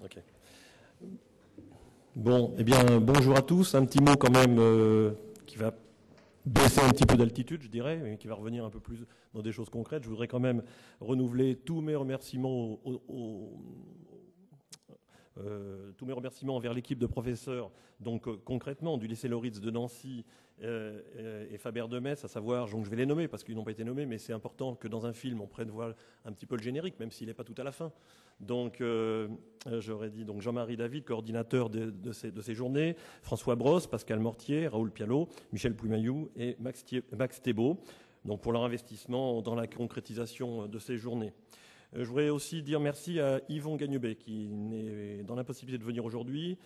Ok. Bon, eh bien, bonjour à tous. Un petit mot quand même qui va baisser un petit peu d'altitude, je dirais, mais qui va revenir un peu plus dans des choses concrètes. Je voudrais quand même renouveler tous mes remerciements tous mes remerciements envers l'équipe de professeurs, donc concrètement du lycée Lauritz de Nancy et Faber de Metz, à savoir, donc je vais les nommer parce qu'ils n'ont pas été nommés, mais c'est important que dans un film on prenne voir un petit peu le générique, même s'il n'est pas tout à la fin. Donc j'aurais dit donc Jean-Marie David, coordinateur de ces journées, François Brosse, Pascal Mortier, Raoul Pialot, Michel Pouimayou et Max Thébault, donc pour leur investissement dans la concrétisation de ces journées. Je voudrais aussi dire merci à Yvon Gagnebet, qui est dans l'impossibilité de venir aujourd'hui,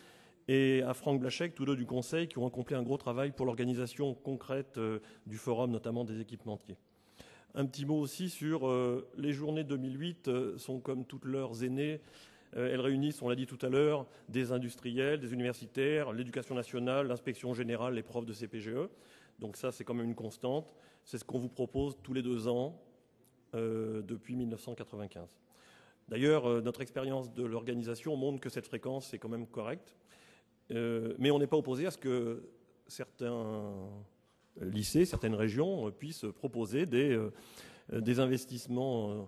et à Franck Blachek, tous deux du Conseil, qui ont accompli un gros travail pour l'organisation concrète du forum, notamment des équipementiers. Un petit mot aussi sur les journées 2008, sont comme toutes leurs aînées. Elles réunissent, on l'a dit tout à l'heure, des industriels, des universitaires, l'éducation nationale, l'inspection générale, les profs de CPGE. Donc ça, c'est quand même une constante. C'est ce qu'on vous propose tous les 2 ans. Depuis 1995. D'ailleurs, notre expérience de l'organisation montre que cette fréquence est quand même correcte, mais on n'est pas opposé à ce que certains lycées, certaines régions puissent proposer des investissements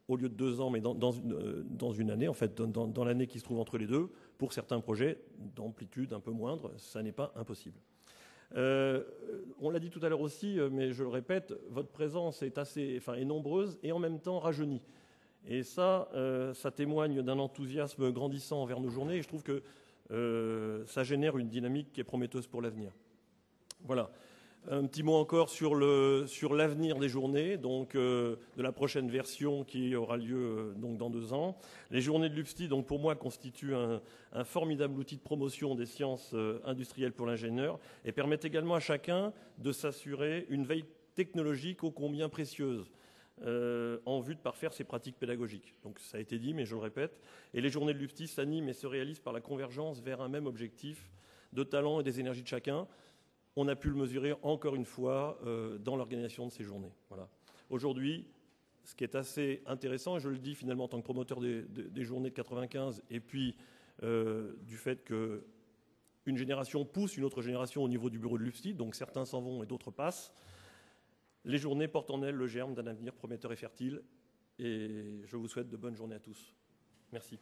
au lieu de 2 ans, mais dans une année, en fait, dans l'année qui se trouve entre les deux, pour certains projets d'amplitude un peu moindre, ça n'est pas impossible. On l'a dit tout à l'heure aussi, mais je le répète, votre présence est nombreuse et en même temps rajeunie. Et ça témoigne d'un enthousiasme grandissant envers nos journées. Et je trouve que ça génère une dynamique qui est prometteuse pour l'avenir. Voilà. Un petit mot encore sur l'avenir des journées, donc de la prochaine version qui aura lieu donc dans 2 ans. Les journées de l'UPSTI, donc pour moi, constituent un formidable outil de promotion des sciences industrielles pour l'ingénieur et permettent également à chacun de s'assurer une veille technologique ô combien précieuse en vue de parfaire ses pratiques pédagogiques. Donc ça a été dit, mais je le répète. Et les journées de l'UPSTI s'animent et se réalisent par la convergence vers un même objectif de talent et des énergies de chacun. On a pu le mesurer encore une fois dans l'organisation de ces journées. Voilà. Aujourd'hui, ce qui est assez intéressant, et je le dis finalement en tant que promoteur des journées de 95, et puis du fait qu'une génération pousse une autre génération au niveau du bureau de l'UPSTI, donc certains s'en vont et d'autres passent, les journées portent en elles le germe d'un avenir prometteur et fertile, et je vous souhaite de bonnes journées à tous. Merci.